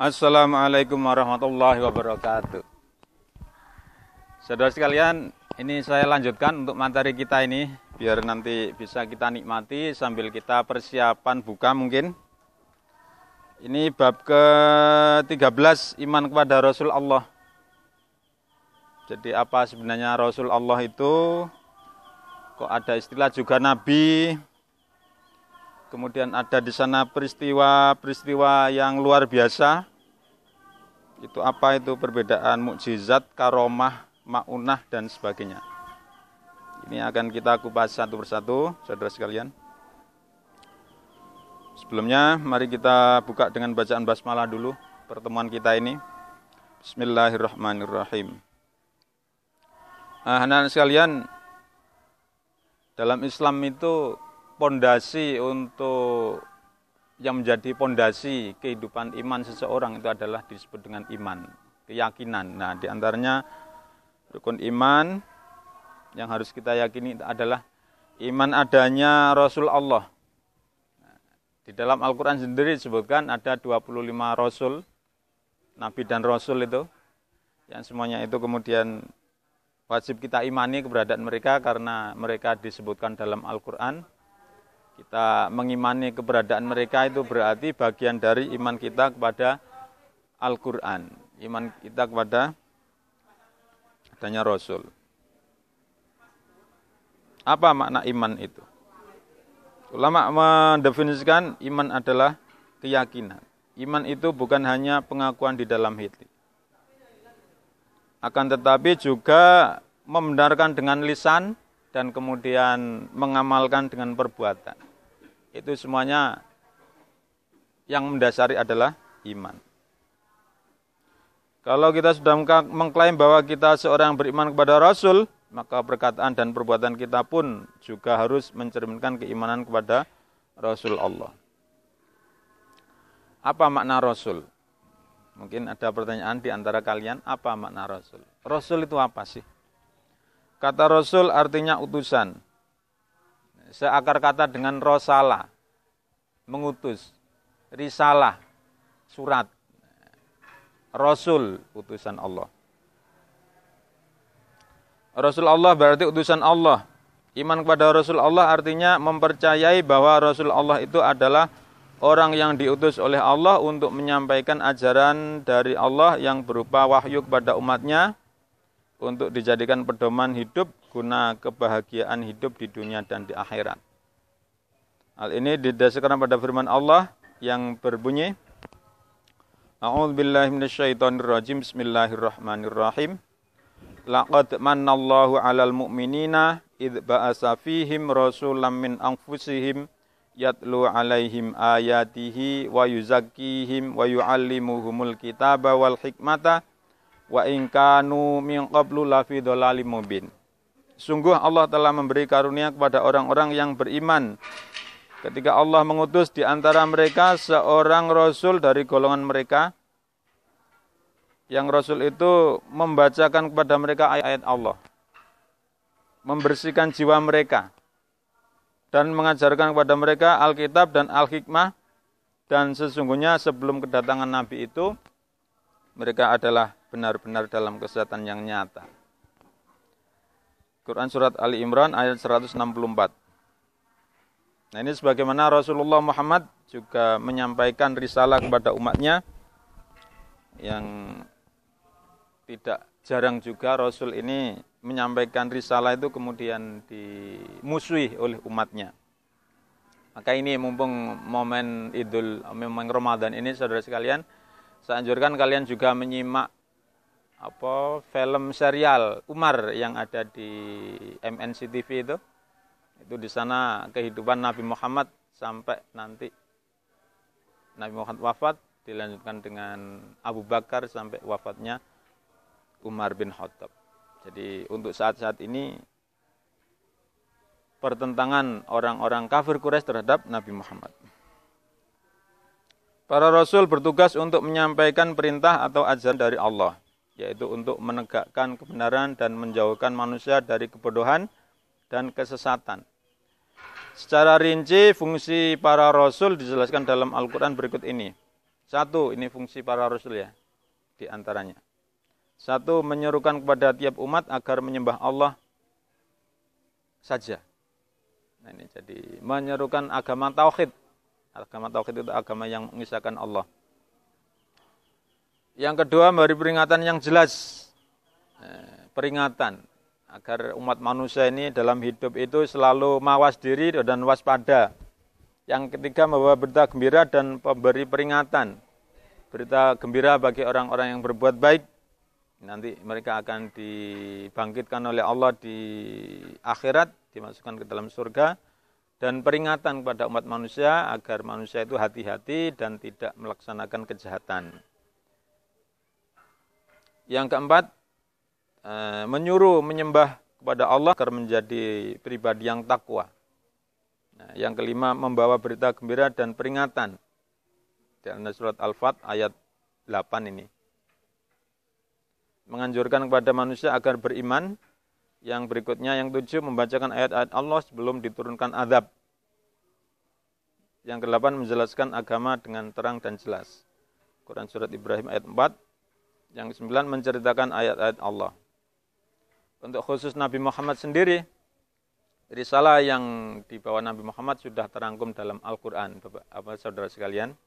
Assalamualaikum warahmatullahi wabarakatuh. Saudara sekalian, ini saya lanjutkan untuk materi kita ini, biar nanti bisa kita nikmati sambil kita persiapan buka mungkin. Ini bab ke-13, iman kepada Rasul Allah. Jadi apa sebenarnya Rasul Allah itu? Kok ada istilah juga Nabi? Kemudian ada di sana peristiwa-peristiwa yang luar biasa. Itu apa itu perbedaan mukjizat, karomah, maunah dan sebagainya. Ini akan kita kupas satu persatu, saudara sekalian. Sebelumnya, mari kita buka dengan bacaan basmalah dulu pertemuan kita ini. Bismillahirrahmanirrahim. Anak-anak sekalian, dalam Islam itu pondasi untuk yang menjadi pondasi kehidupan iman seseorang itu adalah disebut dengan iman, keyakinan. Nah, di antaranya rukun iman yang harus kita yakini adalah iman adanya Rasul Allah. Di dalam Al-Quran sendiri disebutkan ada 25 Rasul, Nabi dan Rasul itu, yang semuanya itu kemudian wajib kita imani keberadaan mereka karena mereka disebutkan dalam Al-Quran. Kita mengimani keberadaan mereka itu berarti bagian dari iman kita kepada Al-Quran. Iman kita kepada adanya Rasul. Apa makna iman itu? Ulama mendefinisikan iman adalah keyakinan. Iman itu bukan hanya pengakuan di dalam hati, akan tetapi juga membenarkan dengan lisan dan kemudian mengamalkan dengan perbuatan. Itu semuanya yang mendasari adalah iman. Kalau kita sudah mengklaim bahwa kita seorang beriman kepada Rasul, maka perkataan dan perbuatan kita pun juga harus mencerminkan keimanan kepada Rasul Allah. Apa makna Rasul? Mungkin ada pertanyaan di antara kalian, apa makna Rasul? Rasul itu apa sih? Kata Rasul artinya utusan. Seakar kata dengan rosalah, mengutus, risalah, surat. Rasul, utusan Allah. Rasul Allah berarti utusan Allah. Iman kepada Rasul Allah artinya mempercayai bahwa Rasul Allah itu adalah orang yang diutus oleh Allah untuk menyampaikan ajaran dari Allah yang berupa wahyu kepada umatnya untuk dijadikan pedoman hidup guna kebahagiaan hidup di dunia dan di akhirat. Hal ini didasarkan pada firman Allah yang berbunyi, A'udzubillahi minasyaitonirrajim, Bismillahirrahmanirrahim. Laqad mannallahu 'alal mu'minina idz ba'atsa fihim rasulam min anfusihim yatlu 'alaihim ayatihi wa yuzakkihim wa yu'allimuhumul kitaba wal hikmata wa in kanu min qablu lafi dhalalim mubin. Sungguh Allah telah memberi karunia kepada orang-orang yang beriman ketika Allah mengutus di antara mereka seorang rasul dari golongan mereka, yang Rasul itu membacakan kepada mereka ayat-ayat Allah, membersihkan jiwa mereka, dan mengajarkan kepada mereka Alkitab dan Al-Hikmah, dan sesungguhnya sebelum kedatangan Nabi itu, mereka adalah benar-benar dalam kesesatan yang nyata. Quran Surat Ali Imran ayat 164. Nah, ini sebagaimana Rasulullah Muhammad juga menyampaikan risalah kepada umatnya, yang tidak jarang juga Rasul ini menyampaikan risalah itu kemudian dimusuhi oleh umatnya. Maka ini mumpung momen momen Ramadan ini, saudara sekalian, saya anjurkan kalian juga menyimak film serial Umar yang ada di MNC TV itu. Itu di sana kehidupan Nabi Muhammad sampai nanti Nabi Muhammad wafat, dilanjutkan dengan Abu Bakar sampai wafatnya Umar bin Khattab. Jadi untuk saat-saat ini pertentangan orang-orang kafir Quraisy terhadap Nabi Muhammad. Para Rasul bertugas untuk menyampaikan perintah atau ajaran dari Allah, yaitu untuk menegakkan kebenaran dan menjauhkan manusia dari kebodohan dan kesesatan. Secara rinci, fungsi para Rasul dijelaskan dalam Al-Quran berikut ini. Satu, ini fungsi para rasul ya, di antaranya. Satu, menyerukan kepada tiap umat agar menyembah Allah saja. Nah, ini jadi menyerukan agama tauhid. Agama tauhid itu agama yang mengisahkan Allah. Yang kedua, memberi peringatan yang jelas. Peringatan agar umat manusia ini dalam hidup itu selalu mawas diri dan waspada. Yang ketiga, membawa berita gembira dan memberi peringatan. Berita gembira bagi orang-orang yang berbuat baik. Nanti mereka akan dibangkitkan oleh Allah di akhirat, dimasukkan ke dalam surga. Dan peringatan kepada umat manusia agar manusia itu hati-hati dan tidak melaksanakan kejahatan. Yang keempat, menyuruh menyembah kepada Allah agar menjadi pribadi yang takwa. Nah, yang kelima, membawa berita gembira dan peringatan. Dalam surat Al-Fat ayat 8 ini. Menganjurkan kepada manusia agar beriman. Yang berikutnya, yang 7, membacakan ayat-ayat Allah sebelum diturunkan azab. Yang ke-8, menjelaskan agama dengan terang dan jelas. Quran surat Ibrahim ayat 4. Yang ke-9, menceritakan ayat-ayat Allah. Untuk khusus Nabi Muhammad sendiri, risalah yang dibawa Nabi Muhammad sudah terangkum dalam Al-Quran, Bapak saudara sekalian.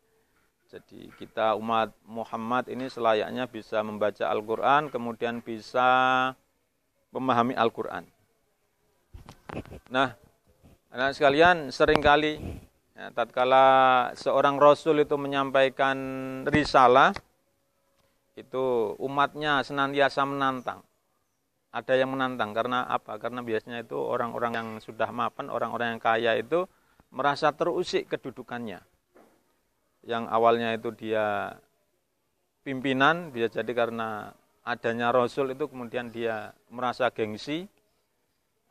Jadi kita umat Muhammad ini selayaknya bisa membaca Al-Quran, kemudian bisa memahami Al-Quran. Nah, anak sekalian, seringkali ya, tatkala seorang Rasul itu menyampaikan risalah, itu umatnya senantiasa menantang. Ada yang menantang, karena apa? Karena biasanya itu orang-orang yang sudah mapan, orang-orang yang kaya itu merasa terusik kedudukannya. Yang awalnya itu dia pimpinan, bisa jadi karena adanya Rasul itu kemudian dia merasa gengsi,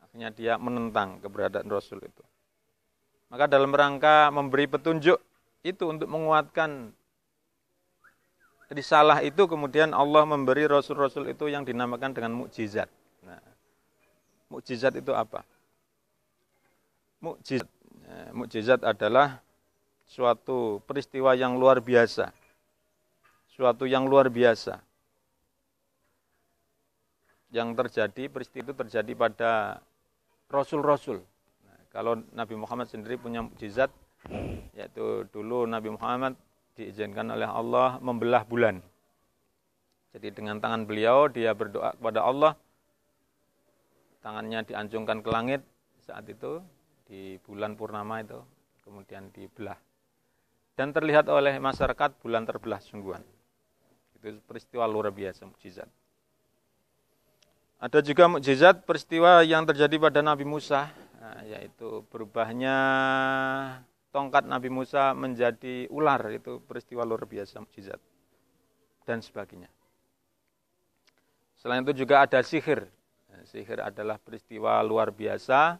akhirnya dia menentang keberadaan Rasul itu. Maka dalam rangka memberi petunjuk itu untuk menguatkan risalah itu, kemudian Allah memberi Rasul-Rasul itu yang dinamakan dengan mukjizat. Nah, mukjizat itu apa? Mukjizat adalah suatu peristiwa yang luar biasa. Suatu yang luar biasa. Yang terjadi, peristiwa itu terjadi pada Rasul-Rasul. Nah, kalau Nabi Muhammad sendiri punya mukjizat, yaitu dulu Nabi Muhammad diizinkan oleh Allah membelah bulan. Jadi dengan tangan beliau, dia berdoa kepada Allah, tangannya dianjungkan ke langit saat itu, di bulan purnama itu, kemudian dibelah. Dan terlihat oleh masyarakat bulan terbelah sungguhan. Itu peristiwa luar biasa, mukjizat. Ada juga mukjizat peristiwa yang terjadi pada Nabi Musa, yaitu berubahnya tongkat Nabi Musa menjadi ular, itu peristiwa luar biasa, mukjizat. Dan sebagainya. Selain itu juga ada sihir. Sihir adalah peristiwa luar biasa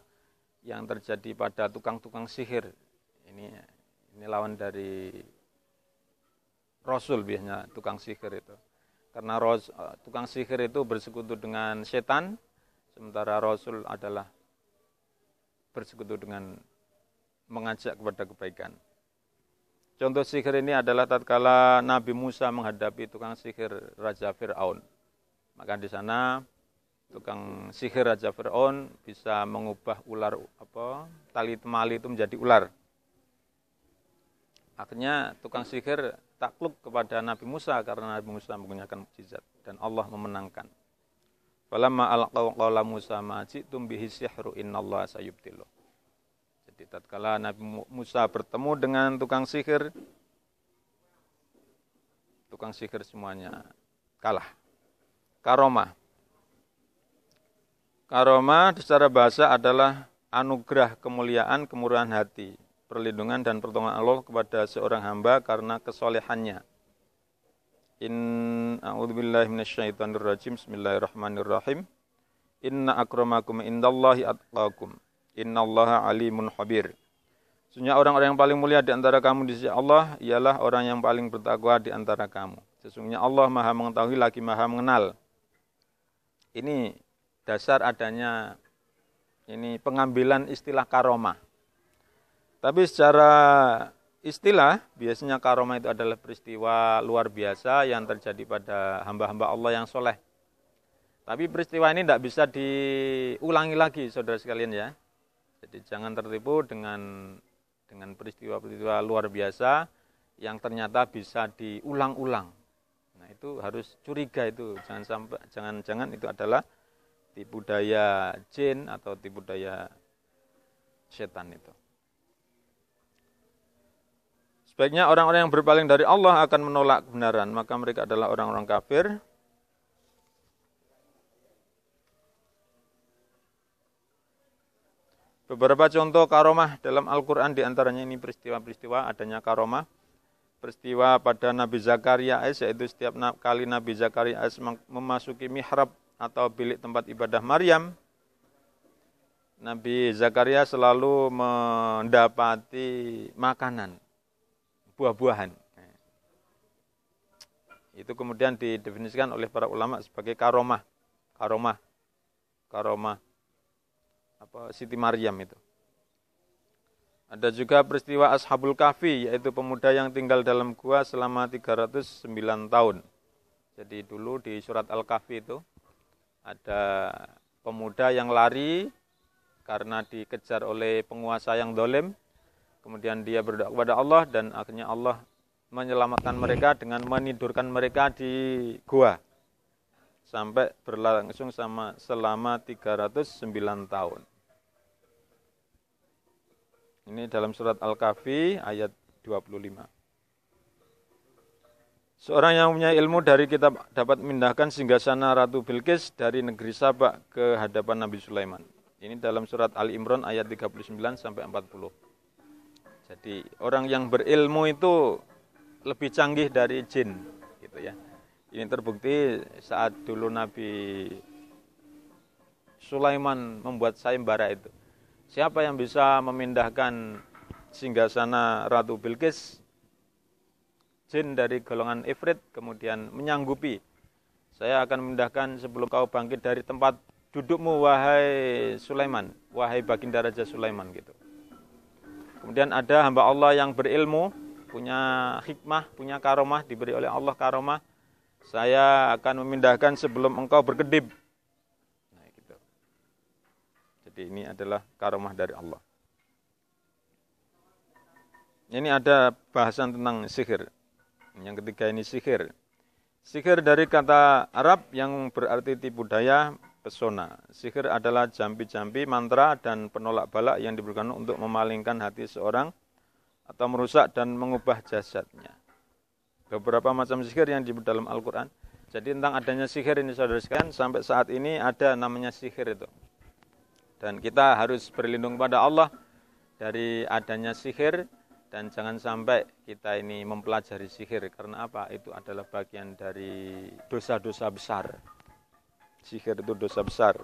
yang terjadi pada tukang-tukang sihir. Ini lawan dari Rasul biasanya, tukang sihir itu. Karena tukang sihir itu bersekutu dengan setan, sementara Rasul adalah bersekutu dengan mengajak kepada kebaikan. Contoh sihir ini adalah tatkala Nabi Musa menghadapi tukang sihir Raja Fir'aun. Maka di sana tukang sihir Raja Fir'aun bisa mengubah ular tali temali itu menjadi ular. Akhirnya tukang sihir takluk kepada Nabi Musa karena Nabi Musa menggunakan mukjizat dan Allah memenangkan. Falamma alqaw qala Musa ma ji'tum bihi sihru innallaha sayubtilu. Jadi tatkala Nabi Musa bertemu dengan tukang sihir semuanya kalah. Karomah. Karomah secara bahasa adalah anugerah, kemuliaan, kemurahan hati, perlindungan dan pertolongan Allah kepada seorang hamba karena kesolehannya. A'udzubillahi minasyaitonirrajim. Bismillahirrahmanirrahim. Inna akramakum indallahi atqakum. Innallaha alimun khabir. Sesungguhnya orang-orang yang paling mulia di antara kamu di sisi Allah ialah orang yang paling bertakwa di antara kamu. Sesungguhnya Allah Maha mengetahui lagi Maha mengenal. Ini dasar adanya pengambilan istilah karomah. Tapi secara istilah, biasanya karomah itu adalah peristiwa luar biasa yang terjadi pada hamba-hamba Allah yang soleh. Tapi peristiwa ini tidak bisa diulangi lagi, saudara sekalian ya. Jadi jangan tertipu dengan peristiwa-peristiwa luar biasa yang ternyata bisa diulang-ulang. Nah, itu harus curiga itu. Jangan itu adalah tipu daya jin atau tipu daya setan itu. Sebaiknya orang-orang yang berpaling dari Allah akan menolak kebenaran, maka mereka adalah orang-orang kafir. Beberapa contoh karomah dalam Al-Quran diantaranya ini peristiwa-peristiwa adanya karomah. Peristiwa pada Nabi Zakaria AS, yaitu setiap kali Nabi Zakaria AS memasuki mihrab atau bilik tempat ibadah Maryam, Nabi Zakaria selalu mendapati makanan, buah-buahan. Itu kemudian didefinisikan oleh para ulama sebagai karomah Siti Maryam itu. Ada juga peristiwa Ashabul Kahfi, yaitu pemuda yang tinggal dalam gua selama 309 tahun. Jadi dulu di surat Al-Kahfi itu ada pemuda yang lari karena dikejar oleh penguasa yang dolim. Kemudian dia berdoa kepada Allah dan akhirnya Allah menyelamatkan mereka dengan menidurkan mereka di gua. Sampai berlangsung selama 309 tahun. Ini dalam surat Al-Kahfi ayat 25. Seorang yang punya ilmu dari kitab dapat memindahkan singgasana Ratu Bilqis dari negeri Sabak ke hadapan Nabi Sulaiman. Ini dalam surat Al-Imran ayat 39 sampai 40. Jadi orang yang berilmu itu lebih canggih dari jin, gitu ya. Ini terbukti saat dulu Nabi Sulaiman membuat sayembara itu. Siapa yang bisa memindahkan singgasana Ratu Bilqis? Jin dari golongan Ifrit kemudian menyanggupi. Saya akan memindahkan sebelum kau bangkit dari tempat dudukmu, wahai Sulaiman, wahai baginda Raja Sulaiman gitu. Kemudian ada hamba Allah yang berilmu, punya hikmah, punya karomah, diberi oleh Allah karomah. Saya akan memindahkan sebelum engkau berkedip. Jadi ini adalah karomah dari Allah. Ini ada bahasan tentang sihir. Yang ketiga ini sihir. Sihir dari kata Arab yang berarti tipu daya, pesona. Sihir adalah jampi-jampi, mantra, dan penolak balak yang diberikan untuk memalingkan hati seorang atau merusak dan mengubah jasadnya. Beberapa macam sihir yang disebut dalam Al-Quran. Jadi tentang adanya sihir ini saudara sekalian, sampai saat ini ada namanya sihir itu. Dan kita harus berlindung kepada Allah dari adanya sihir dan jangan sampai kita ini mempelajari sihir. Karena apa? Itu adalah bagian dari dosa-dosa besar. Sihir itu dosa besar.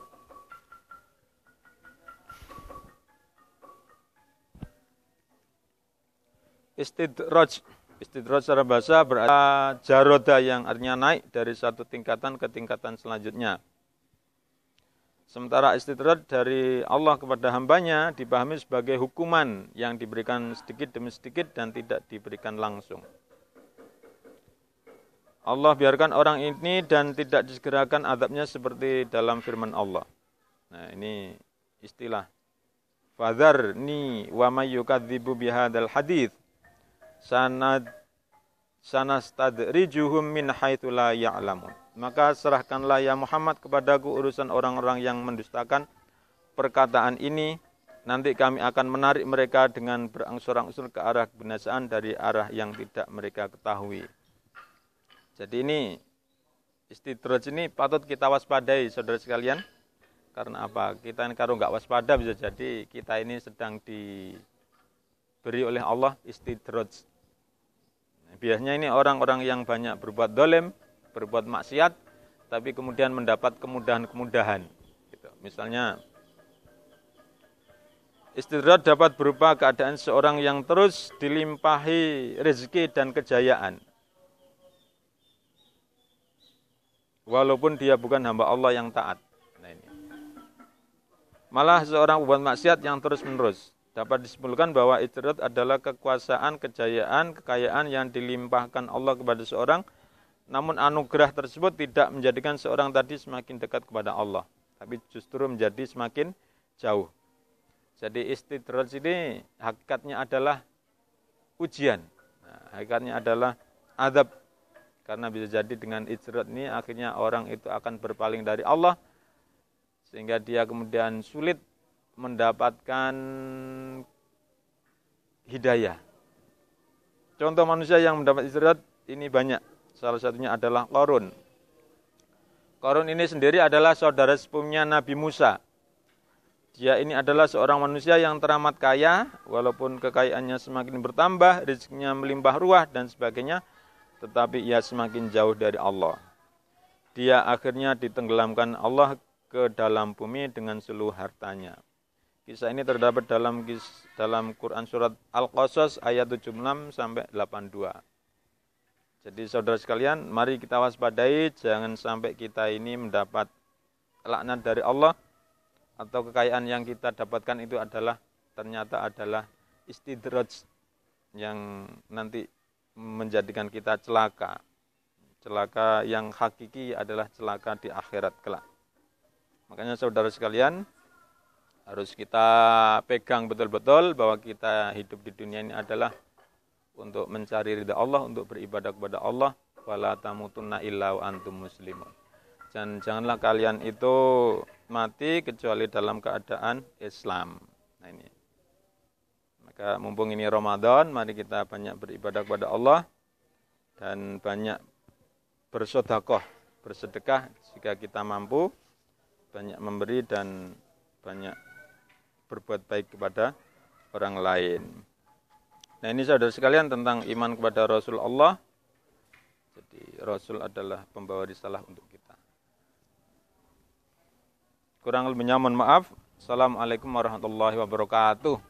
Istidraj secara bahasa berarti jaroda yang artinya naik dari satu tingkatan ke tingkatan selanjutnya. Sementara istidraj dari Allah kepada hambanya dipahami sebagai hukuman yang diberikan sedikit demi sedikit dan tidak diberikan langsung. Allah biarkan orang ini dan tidak disegerakan azabnya seperti dalam firman Allah. Nah ini istilah. Fadharni wa may yukadzibu bihadzal hadits sanastadrijuhum min haitsu la ya'lamun. Maka serahkanlah ya Muhammad kepadaku urusan orang-orang yang mendustakan perkataan ini. Nanti kami akan menarik mereka dengan berangsur-angsur ke arah kebinasaan dari arah yang tidak mereka ketahui. Jadi ini istidraj ini patut kita waspadai saudara sekalian. Karena apa? Kita ini kalau nggak waspada bisa jadi kita ini sedang diberi oleh Allah istidraj. Biasanya ini orang-orang yang banyak berbuat dolim, berbuat maksiat, tapi kemudian mendapat kemudahan-kemudahan. Gitu. Misalnya, istidraj dapat berupa keadaan seorang yang terus dilimpahi rezeki dan kejayaan. Walaupun dia bukan hamba Allah yang taat. Nah ini. Malah seorang berbuat maksiat yang terus-menerus. dapat disimpulkan bahwa istidrat adalah kekuasaan, kejayaan, kekayaan yang dilimpahkan Allah kepada seorang, namun anugerah tersebut tidak menjadikan seorang tadi semakin dekat kepada Allah, tapi justru menjadi semakin jauh. Jadi istidrat ini hakikatnya adalah ujian. Nah, hakikatnya adalah azab. Karena bisa jadi dengan istidrat ini akhirnya orang itu akan berpaling dari Allah, sehingga dia kemudian sulit mendapatkan hidayah. Contoh manusia yang mendapat istidrat ini banyak. Salah satunya adalah Qarun. Qarun ini sendiri adalah saudara sepupunya Nabi Musa. Dia ini adalah seorang manusia yang teramat kaya, walaupun kekayaannya semakin bertambah, rezekinya melimpah ruah dan sebagainya, tetapi ia semakin jauh dari Allah. Dia akhirnya ditenggelamkan Allah ke dalam bumi dengan seluruh hartanya. Kisah ini terdapat dalam Quran surat Al-Qasas ayat 76 sampai 82. Jadi saudara sekalian, mari kita waspadai jangan sampai kita ini mendapat laknat dari Allah, atau kekayaan yang kita dapatkan itu ternyata adalah istidraj yang nanti menjadikan kita celaka. Celaka yang hakiki adalah celaka di akhirat kelak. Makanya saudara sekalian, harus kita pegang betul-betul bahwa kita hidup di dunia ini adalah untuk mencari ridha Allah, untuk beribadah kepada Allah. Wala tamutunna illa wa antum muslimun. Dan janganlah kalian itu mati kecuali dalam keadaan Islam. Nah ini. Maka mumpung ini Ramadan, mari kita banyak beribadah kepada Allah dan banyak bersedekah jika kita mampu, banyak memberi dan banyak berbuat baik kepada orang lain. Nah ini saudara sekalian tentang iman kepada Rasulullah. Jadi Rasul adalah pembawa risalah untuk kita. Kurang lebihnya mohon maaf. Assalamualaikum warahmatullahi wabarakatuh.